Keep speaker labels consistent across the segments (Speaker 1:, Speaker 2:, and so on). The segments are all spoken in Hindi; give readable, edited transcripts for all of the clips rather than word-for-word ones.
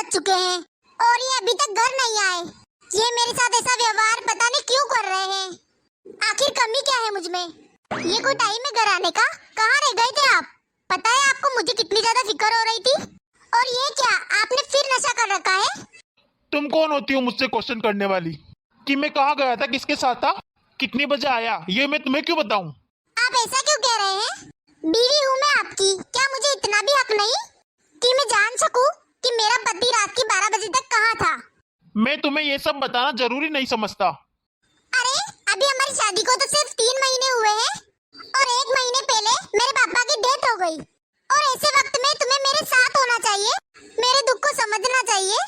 Speaker 1: बज चुके हैं और ये अभी तक घर नहीं आए। ये मेरे साथ ऐसा व्यवहार पता नहीं क्यों कर रहे हैं। आखिर कमी क्या है मुझ में? ये कोई टाइम है घर आने का? कहाँ रह गए थे आप? पता है आपको मुझे कितनी ज्यादा फिक्र हो रही थी। और ये क्या, आपने फिर नशा कर रखा है?
Speaker 2: तुम कौन होती हो मुझसे क्वेश्चन करने वाली कि मैं कहाँ गया था, किसके साथ था, कितने बजे आया? ये मैं तुम्हें क्यों बताऊं?
Speaker 1: आप ऐसा क्यों कह रहे हैं? बीवी हूँ मैं आपकी, क्या मुझे इतना भी हक नहीं कि मैं जान सकूं कि मेरा पति रात के 12 बजे तक कहाँ था?
Speaker 2: मैं तुम्हें ये सब बताना जरूरी नहीं समझता।
Speaker 1: अरे अभी हमारी शादी को तो सिर्फ 3 महीने हुए हैं और 1 महीने पहले मेरे पापा की डेथ हो गई। और ऐसे वक्त में तुम्हें मेरे साथ होना चाहिए, मेरे दुख को समझना चाहिए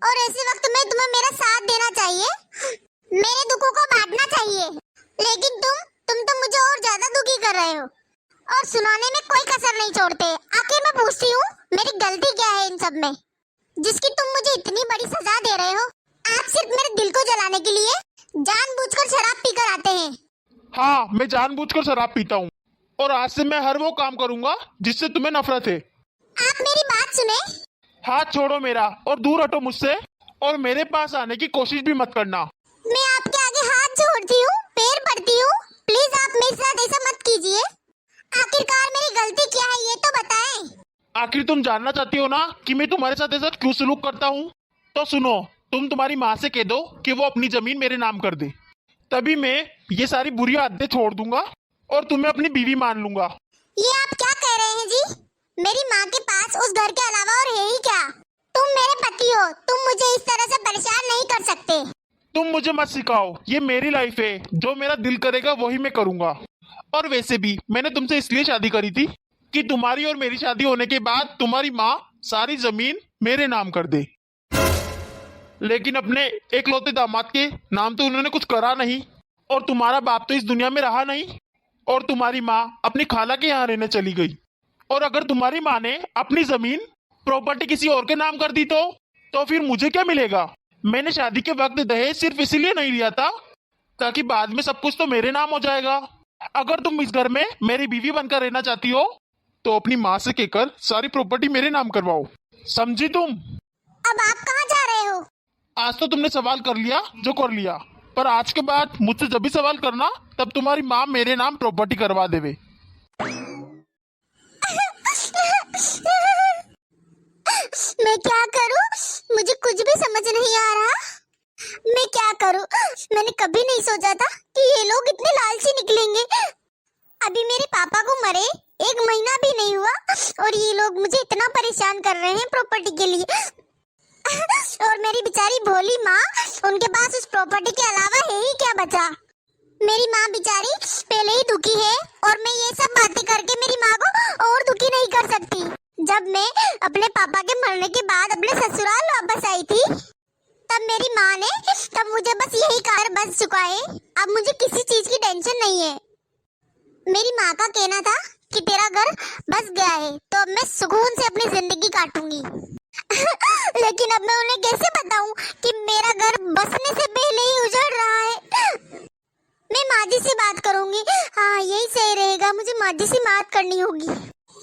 Speaker 1: और ऐसे वक्त में तुम्हें मेरा साथ देना चाहिए, मेरे दुखों को बांटना चाहिए। लेकिन तुम तो मुझे और ज्यादा दुखी कर रहे हो और सुनाने में कोई कसर नहीं छोड़ते। आखिर मैं पूछती हूँ, मेरी गलती क्या है इन सब में जिसकी तुम मुझे इतनी बड़ी सजा दे रहे हो? आप सिर्फ मेरे दिल को जलाने के लिए जानबूझकर शराब पीकर आते हैं।
Speaker 2: हाँ, मैं जानबूझकर शराब पीता हूँ और आज से मैं हर वो काम करूंगा जिससे तुम्हें नफरत है।
Speaker 1: आप मेरी बात सुने।
Speaker 2: हाथ छोड़ो मेरा और दूर हटो मुझसे और मेरे पास आने की कोशिश भी मत करना।
Speaker 1: मैं आपके आगे हाथ जोड़ती हूँ, पैर पड़ती हूँ, प्लीज आप मेरे साथ ऐसा मत कीजिए। आखिरकार मेरी गलती क्या है ये तो बताएं।
Speaker 2: आखिर तुम जानना चाहती हो ना कि मैं तुम्हारे साथ ऐसा क्यों सलूक करता हूँ? तो सुनो, तुम तुम्हारी माँ से कह दो कि वो अपनी जमीन मेरे नाम कर दे, तभी मैं ये सारी बुरी आदतें छोड़ दूंगा और तुम्हें अपनी बीवी मान लूंगा।
Speaker 1: ये आप क्या कह रहे हैं जी? मेरी माँ के पास उस घर के अलावा और है ही क्या? तुम मेरे पति हो, तुम मुझे इस तरह से परेशान नहीं कर सकते।
Speaker 2: तुम मुझे मत सिखाओ, ये मेरी लाइफ है, जो मेरा दिल करेगा वही मैं करूंगा। और वैसे भी मैंने तुमसे इसलिए शादी करी थी कि तुम्हारी और मेरी शादी होने के बाद तुम्हारी माँ सारी जमीन मेरे नाम कर दे। लेकिन अपने एकलौते दामाद के नाम तो उन्होंने कुछ करा नहीं और तुम्हारा बाप तो इस दुनिया में रहा नहीं और तुम्हारी माँ अपनी खाला के यहाँ रहने चली गई। और अगर तुम्हारी माँ ने अपनी जमीन प्रॉपर्टी किसी और के नाम कर दी तो फिर मुझे क्या मिलेगा? मैंने शादी के वक्त दहेज सिर्फ इसीलिए नहीं लिया था ताकि बाद में सब कुछ तो मेरे नाम हो जाएगा। अगर तुम इस घर में मेरी बीवी बनकर रहना चाहती हो तो अपनी माँ से कहकर सारी प्रॉपर्टी मेरे नाम करवाओ, समझी तुम?
Speaker 1: अब आप कहाँ जा रहे हो?
Speaker 2: आज तो तुमने सवाल कर लिया जो कर लिया, पर आज के बाद मुझसे जब भी सवाल करना तब तुम्हारी माँ मेरे नाम प्रॉपर्टी करवा देवे।
Speaker 1: मैं क्या करूं? मुझे कुछ भी समझ नहीं आ रहा। मैं क्या करूं? मैंने कभी नहीं सोचा था कि ये लोग इतने लालची निकलेंगे। अभी मेरे पापा को मरे 1 महीना भी नहीं हुआ और ये लोग मुझे इतना परेशान कर रहे हैं प्रॉपर्टी के लिए। और मेरी बेचारी भोली माँ, उनके पास उस प्रॉपर्टी के अलावा है ही क्या बचा? मेरी माँ बेचारी पहले ही दुखी है और मैं ये सब बातें करके मेरी माँ को और दुखी नहीं कर सकती। जब मैं अपने पापा के मरने के बाद अपने ससुराल वापस आई थी तब मेरी माँ ने तब मुझे बस यही कहा, बस चुका है, अब मुझे किसी चीज की टेंशन नहीं है। मेरी माँ का कहना था कि तेरा घर बस गया है तो अब मैं सुकून से अपनी जिंदगी काटूंगी। लेकिन अब मैं उन्हें कैसे बताऊं कि मेरा घर बसने से पहले ही उजड़ रहा है। मैं माँ जी से बात करूंगी। हाँ, यही सही रहेगा, मुझे माँ जी से बात करनी होगी।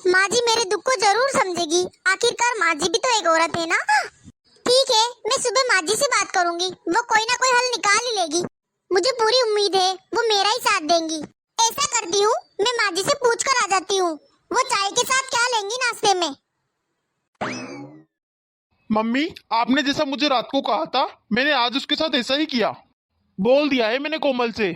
Speaker 1: माँ जी मेरे दुख को जरूर समझेगी, आखिरकार माँ जी भी तो एक औरत है ना। ठीक है, मैं सुबह माँ जी से बात करूंगी, वो कोई ना कोई हल निकाल ही लेगी। मुझे पूरी उम्मीद है वो मेरा ही साथ देंगी। ऐसा करती हूँ, मैं माँ जी से पूछ कर आ जाती हूँ, वो चाय के साथ क्या लेंगी नाश्ते में।
Speaker 2: मम्मी, आपने जैसा मुझे रात को कहा था मैंने आज उसके साथ ऐसा ही किया। बोल दिया है मैंने कोमल से,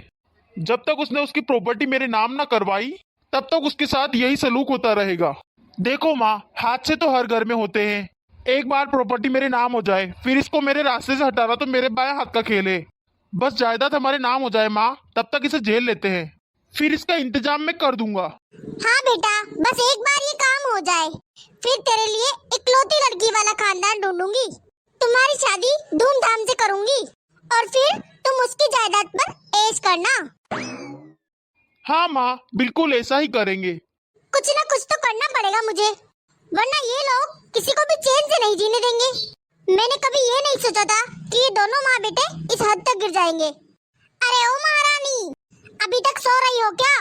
Speaker 2: जब तक उसने उसकी प्रॉपर्टी मेरे नाम ना करवाई तब तक उसके साथ यही सलूक होता रहेगा। देखो माँ, हादसे तो हर घर में होते हैं। एक बार प्रॉपर्टी मेरे नाम हो जाए फिर इसको मेरे रास्ते से हटाना तो मेरे बाएं हाथ का खेल है। बस जायदाद हमारे नाम हो जाए माँ, तब तक इसे जेल लेते हैं, फिर इसका इंतजाम मैं कर दूंगा।
Speaker 1: हाँ बेटा, बस एक बार ये काम हो जाए फिर तेरे लिए इकलौती लड़की वाला खानदान ढूंढूंगी, तुम्हारी शादी धूमधाम से करूंगी और फिर तुम उसकी जायदाद पर ऐश करना।
Speaker 2: हाँ माँ, बिल्कुल ऐसा ही करेंगे।
Speaker 1: कुछ ना कुछ तो करना पड़ेगा मुझे, वरना ये लोग किसी को भी चैन से नहीं जीने देंगे। मैंने कभी ये नहीं सोचा था कि ये दोनों माँ बेटे इस हद तक गिर जाएंगे। अरे ओ महारानी, अभी तक सो रही हो क्या?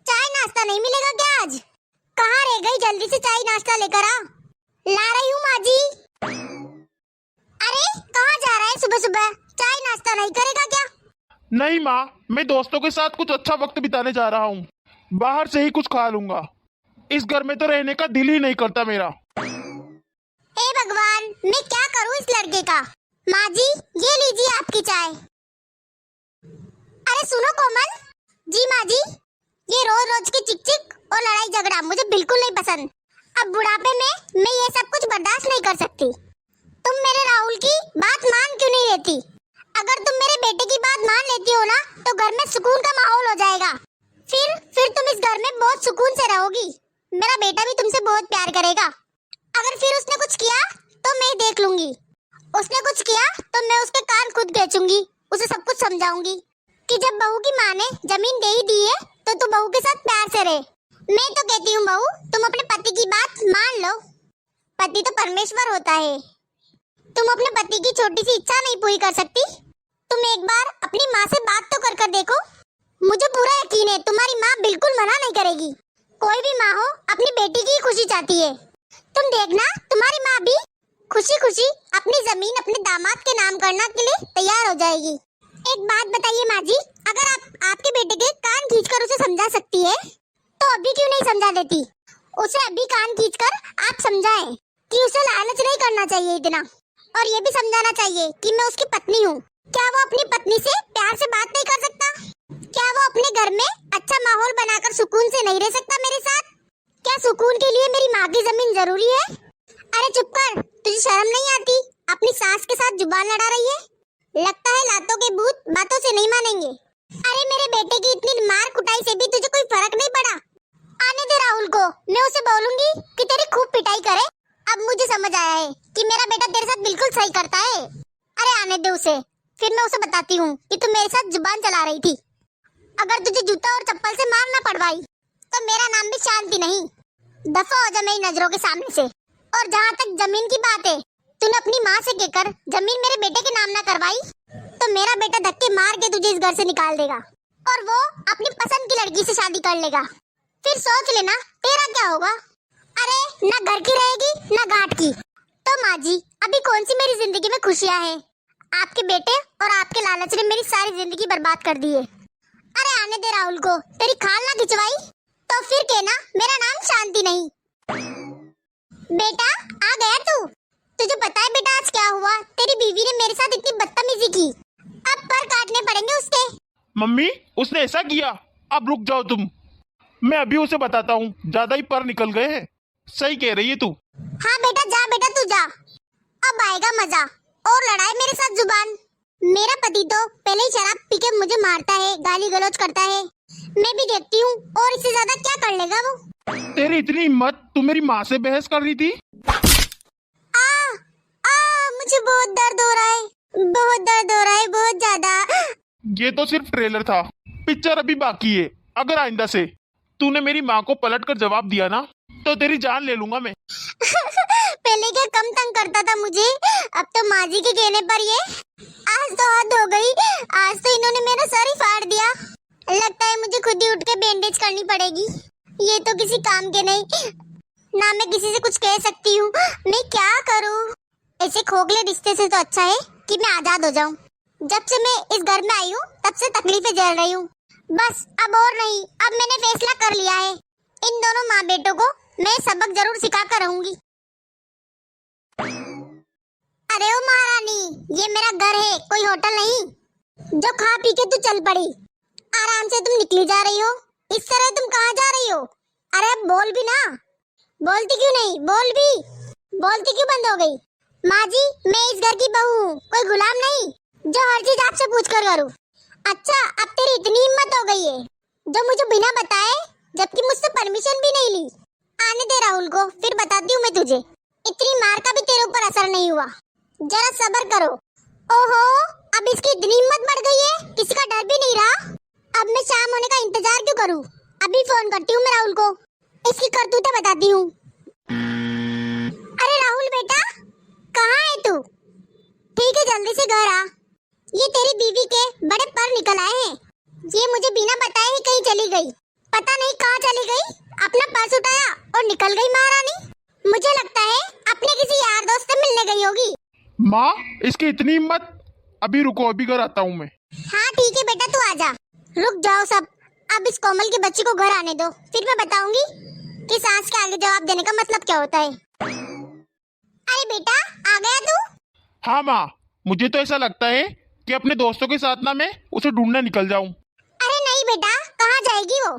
Speaker 1: चाय नाश्ता नहीं मिलेगा क्या आज? कहाँ रह गई? जल्दी से चाय नाश्ता लेकर आ। ला रही हूँ माँ जी। सुबह सुबह चाय नाश्ता नहीं करेगा क्या?
Speaker 2: नहीं माँ, मैं दोस्तों के साथ कुछ अच्छा वक्त बिताने जा रहा हूँ। बाहर से ही कुछ खा लूंगा। इस घर में तो रहने का दिल ही नहीं करता मेरा।
Speaker 1: हे भगवान, मैं क्या करूं इस लड़के का। माँ जी, ये लीजिए आपकी चाय। अरे सुनो कोमल। जी माँ जी। ये रोज रोज की चिक चिक और लड़ाई झगड़ा मुझे बिल्कुल नहीं पसंद। अब बुढ़ापे में मैं ये सब कुछ बर्दाश्त नहीं कर सकती। तुम मेरे राहुल की बात मान क्यों नहीं लेती? अगर तुम मेरे बेटे की बात मान लेती हो ना, तो घर में सुकून का माहौल हो जाएगा। फिर तुम इस घर में बहुत सुकून से रहोगी। मेरा बेटा भी तुमसे बहुत प्यार करेगा। अगर फिर उसने कुछ किया तो मैं देख लूंगी। उसने कुछ किया तो मैं उसके कान खुद खींचूंगी, उसे सब कुछ समझाऊंगी कि जब बहू की माँ ने जमीन दे ही दी है तो तू बहू के साथ प्यार से रहे। मैं तो कहती हूँ बहू, तुम अपने पति की बात मान लो। पति तो परमेश्वर होता है। तुम अपने पति की छोटी सी इच्छा नहीं पूरी कर सकती? तुम एक बार अपनी माँ से बात तो कर देखो। मुझे पूरा यकीन है तुम्हारी माँ बिल्कुल मना नहीं करेगी। कोई भी माँ हो अपनी बेटी की खुशी चाहती है। तुम देखना, तुम्हारी माँ भी खुशी खुशी अपनी जमीन अपने दामाद के नाम करने के लिए तैयार हो जाएगी। एक बात बताइए माँ जी, अगर आप आपके बेटे के कान खींचकर उसे समझा सकती है तो अभी क्यों नहीं समझा देती? उसे अभी कान खींचकर आप समझाएं कि उसे लालच नहीं करना चाहिए इतना, और ये भी समझाना चाहिए कि मैं उसकी पत्नी हूँ। क्या वो अपनी पत्नी से प्यार से बात नहीं कर सकता? क्या वो अपने घर में अच्छा माहौल बनाकर सुकून से नहीं रह सकता मेरे साथ? क्या सुकून के लिए मेरी माँ की जमीन जरूरी है? अरे चुप कर, तुझे शर्म नहीं आती? अपनी सास के साथ जुबान लड़ा रही है। लगता है लातों के भूत बातों से नहीं मानेंगे। अरे मेरे बेटे की इतनी मार कुटाई से भी तुझे कोई फर्क नहीं पड़ा? आने दे राहुल को, मैं उसे बोलूंगी कि तेरी खूब पिटाई करे। अब मुझे समझ आया है कि मेरा बेटा तेरे साथ बिल्कुल सही करता है। अरे आने दे उसे, फिर मैं उसे बताती हूँ कि तू मेरे साथ जुबान चला रही थी। अगर तुझे जूता और चप्पल से मार ना पड़वाई तो मेरा नाम भी शांति नहीं। दफा हो जा मेरी नजरों के सामने से। और जहाँ तक जमीन की बात है, तूने अपनी माँ से कहकर जमीन मेरे बेटे के नाम ना करवाई तो मेरा बेटा धक्के मार के तुझे इस घर से निकाल देगा और वो अपनी पसंद की लड़की से शादी कर लेगा। फिर सोच लेना तेरा क्या होगा। अरे ना घर की रहेगी ना घाट की। तो माँ जी, अभी कौन सी मेरी जिंदगी में खुशियाँ हैं? आपके बेटे और आपके लालच ने मेरी सारी जिंदगी बर्बाद कर दी है। अरे आने दे राहुल को, तेरी खाल ना खिंचवाई तो फिर कहना मेरा नाम शांति नहीं। बेटा आ गया तू? तुझे पता है बेटा आज क्या हुआ? तेरी बीवी ने मेरे साथ इतनी बदतमीजी की। अब पर काटने पड़ेंगे उसके।
Speaker 2: मम्मी, उसने ऐसा किया? अब रुक जाओ तुम, मैं अभी उसे बताता हूँ। ज्यादा ही पर निकल गए हैं। सही कह रही है तू।
Speaker 1: हाँ बेटा जा, बेटा तू जा। अब आएगा मजा और लड़ाई मेरे साथ जुबान। मेरा पति तो पहले ही शराब पी के मुझे मारता है, गाली गलौज करता है। मैं भी देखती हूँ और इससे ज्यादा क्या कर लेगा वो।
Speaker 2: तेरी इतनी हिम्मत, तू मेरी माँ से बहस कर रही थी?
Speaker 1: मुझे बहुत दर्द हो रहा है, बहुत दर्द हो रहा है, बहुत ज्यादा।
Speaker 2: ये तो सिर्फ ट्रेलर था, पिक्चर अभी बाकी है। अगर आइंदा से तूने मेरी माँ को पलट कर जवाब दिया ना तो तेरी जान ले लूंगा मैं।
Speaker 1: पहले क्या कम तंग करता था मुझे, अब तो माँ जी के कहने पर ये। आज तो हद हो गई, आज तो इन्होंने मेरा सर ही फाड़ दिया। लगता है मुझे खुद ही उठ के बैंडेज करनी पड़ेगी। ये तो किसी काम के नहीं, ना मैं किसी से कुछ कह सकती हूँ। मैं क्या करूँ? ऐसे खोखले रिश्ते से तो अच्छा है कि मैं आजाद हो जाऊँ। जब से मैं इस घर में आई हूँ तब से तकलीफें झेल रही हूँ। बस अब और नहीं, अब मैंने फैसला कर लिया है। इन दोनों माँ बेटों को मैं सबक जरूर सिखा कर रहूंगी। अरे ओ महारानी, ये मेरा घर है, कोई होटल नहीं जो खा पी के तू चल पड़ी। आराम से तुम निकली जा रही हो। इस तरह तुम कहाँ जा रही हो? अरे बोल भी ना। बोलती क्यों नहीं? बोल भी। बोलती क्यों बंद हो गई? माँ जी, मैं इस घर की बहू हूँ, कोई गुलाम नहीं जो हर चीज आपसे पूछ कर करूँ। अच्छा, अब तेरी इतनी हिम्मत हो गई है जो मुझे बिना बताए, जबकि मुझसे परमिशन भी नहीं ली। आने दे राहुल को, फिर बताती हूँ मैं तुझे। इतनी मार का भी तेरे ऊपर असर नहीं हुआ। जरा सब्र करो। ओहो, अब इसकी इतनी हिम्मत बढ़ गई है, किसी का डर भी नहीं रहा। अब मैं शाम होने का इंतजार क्यों करूँ? अभी फोन करती हूँ मैं राहुल को, इसकी करतूतें बताती हूँ। अरे राहुल बेटा, कहाँ है तू? ठीक है, जल्दी से घर आ। ये तेरी बीवी के बड़े पर निकल आए हैं। ये मुझे बिना बताए ही कहीं चली गई, पता नहीं कहाँ चली गई। अपना पर्स उठाया और निकल गई महारानी। मुझे लगता है अपने किसी यार दोस्त से मिलने गई होगी।
Speaker 2: माँ, इसकी इतनी हिम्मत, अभी रुको, अभी घर आता हूँ मैं।
Speaker 1: हाँ ठीक है बेटा, तू आजा। रुक जाओ सब, अब इस कोमल के बच्चे को घर आने दो, फिर मैं बताऊंगी कि सास के आगे जवाब देने का मतलब क्या होता है। अरे बेटा, आ गया तू?
Speaker 2: हाँ माँ, मुझे तो ऐसा लगता है कि अपने दोस्तों के साथ ना मैं उसे ढूंढने निकल जाऊं।
Speaker 1: अरे नहीं बेटा, कहाँ जाएगी वो?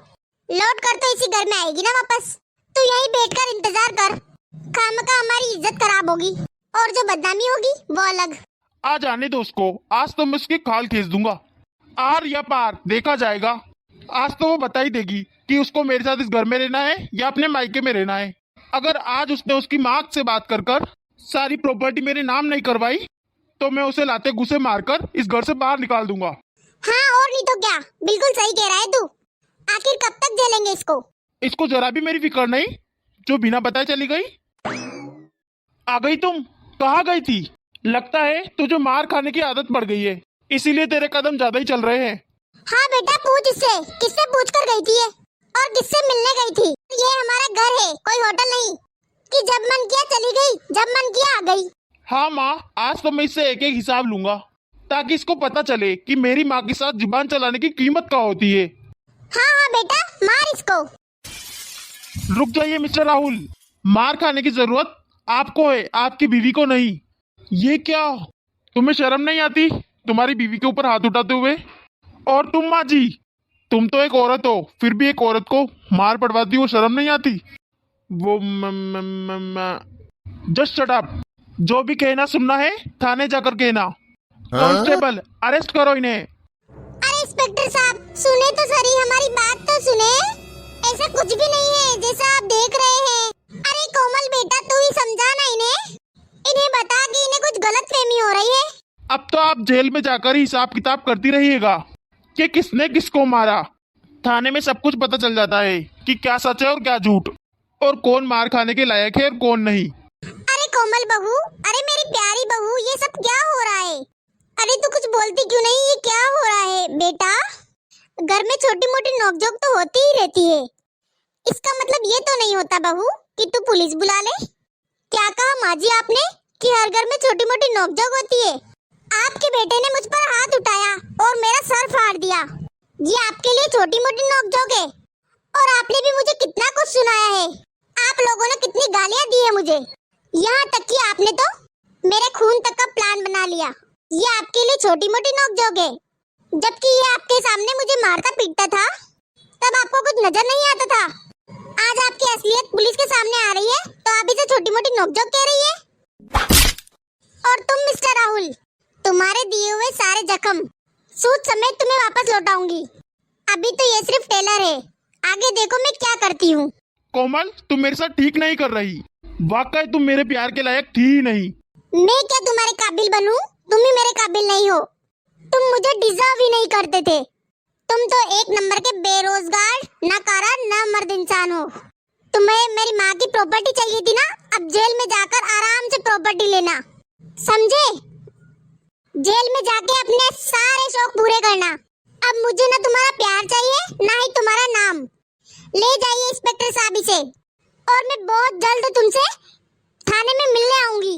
Speaker 1: लौट कर तो इसी घर में आएगी ना वापस। तू यहीं बैठकर इंतजार कर, खामखा हमारी इज्जत खराब होगी और जो बदनामी होगी वो अलग।
Speaker 2: आ जाने दो उसको, आज तो मैं उसकी खाल खींच दूंगा। आर या पार देखा जाएगा। आज तो वो बता ही देगी कि उसको मेरे साथ इस घर में रहना है या अपने मायके में रहना है। अगर आज उसने उसकी माँ से बात कर कर सारी प्रॉपर्टी मेरे नाम नहीं करवाई तो मैं उसे लाते घुसे मारकर इस घर से बाहर निकाल दूंगा।
Speaker 1: हाँ और नहीं तो क्या, बिल्कुल सही कह रहा है तू। आखिर कब तक झेलेंगे इसको?
Speaker 2: इसको जरा भी मेरी फिक्र नहीं, जो बिना बताए चली गई। आ गई तुम? कहाँ गई थी? लगता है तुझे मार खाने की आदत पड़ गई है, इसीलिए तेरे कदम ज्यादा ही चल रहे हैं।
Speaker 1: हाँ बेटा, पूछ इससे, किससे पूछ कर गई थी ये? और किससे मिलने गई थी? ये हमारा घर है, कोई होटल नहीं कि जब मन किया चली गई, जब मन किया आ गई।
Speaker 2: हाँ माँ, आज तो मैं इससे एक एक हिसाब लूंगा ताकि इसको पता चले कि मेरी माँ के साथ जुबान चलाने की कीमत क्या होती है।
Speaker 1: हाँ हाँ बेटा, मार इसको।
Speaker 2: रुक जाइए मिस्टर राहुल, मार खाने की जरूरत आपको है, आपकी बीवी को नहीं। ये क्या, तुम्हें शर्म नहीं आती तुम्हारी बीवी के ऊपर हाथ उठाते हुए? और तुम माँ जी, तुम तो एक औरत हो, फिर भी एक औरत को मार पड़वाती हो, शर्म नहीं आती? वो जस्ट शट अप, जो भी कहना सुनना है थाने जाकर कहना। कांस्टेबल, अरेस्ट करो इन्हें।
Speaker 1: अरे इंस्पेक्टर साहब, सुने तो सही, हमारी बात तो सुने। ऐसा कुछ भी नहीं है जैसा आप देख रहे हैं। अरे कोमल बेटा, तू ही समझाना इन्हें बता कि इन्हें कुछ गलतफहमी हो रही है।
Speaker 2: अब तो आप जेल में जाकर ही हिसाब किताब करती रहिएगा कि किसने किसको मारा। थाने में सब कुछ पता चल जाता है कि क्या सच है और क्या झूठ, और कौन मार खाने के लायक है और कौन नहीं।
Speaker 1: अरे कोमल बहू, अरे मेरी प्यारी बहू, ये सब क्या हो रहा है? अरे तू कुछ बोलती क्यों नहीं? ये क्या हो रहा है बेटा? घर में छोटी मोटी नोकझोंक तो होती ही रहती है, इसका मतलब ये तो नहीं होता बहू कि तू पुलिस बुला ले। क्या कहा माँ जी आपने कि हर घर में छोटी मोटी नोकझोंक होती है? आपके बेटे ने मुझ पर हाथ उठाया और मेरा सर फाड़ दिया, ये आपके लिए छोटी मोटी नोकझोंक है? और आपने भी मुझे कितना कुछ सुनाया है, आप लोगों ने कितनी गालियां दी है मुझे, यहाँ तक कि आपने तो मेरे खून तक का प्लान बना लिया। ये आपके लिए छोटी मोटी नोकझोंक है, जबकि ये आपके सामने मुझे मारता पीटता था तब आपको कुछ नजर नहीं आता था। आज आपकी असलियत पुलिस के सामने आ रही है तो आप इसे छोटी मोटी नोकझोंक कह रही है। और तुम मिस्टर राहुल, तुम्हारे दिए हुए सारे जख्म सूद समेत तुम्हें वापस लौटाऊंगी। अभी तो ये सिर्फ टेलर है, आगे देखो मैं क्या करती हूँ।
Speaker 2: कोमल, तुम मेरे साथ ठीक नहीं कर रही, वाकई तुम मेरे प्यार के लायक थी ही नहीं।
Speaker 1: मैं क्या तुम्हारे काबिल बनूं? तुम ही मेरे काबिल नहीं हो, तुम मुझे डिजर्व ही नहीं करते थे। तुम तो एक नंबर के बेरोजगार, नकारा, नामर्द इंसान हो। तुम्हें मेरी माँ की प्रॉपर्टी चाहिए थी ना, अब जेल में जाकर आराम से प्रॉपर्टी लेना, समझे? जेल में जाके अपने सारे शौक पूरे करना। अब मुझे ना तुम्हारा प्यार चाहिए ना ही तुम्हारा नाम। ले जाइए इंस्पेक्टर साहब इसे, और मैं बहुत जल्द तुमसे थाने में मिलने आऊंगी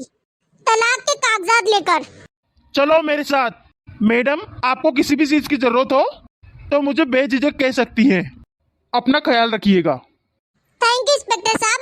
Speaker 1: तलाक के कागजात लेकर।
Speaker 2: चलो मेरे साथ। मैडम, आपको किसी भी चीज की जरूरत हो तो मुझे बेझिझक कह सकती हैं। अपना ख्याल रखिएगा।
Speaker 1: थैंक यू इंस्पेक्टर साहब।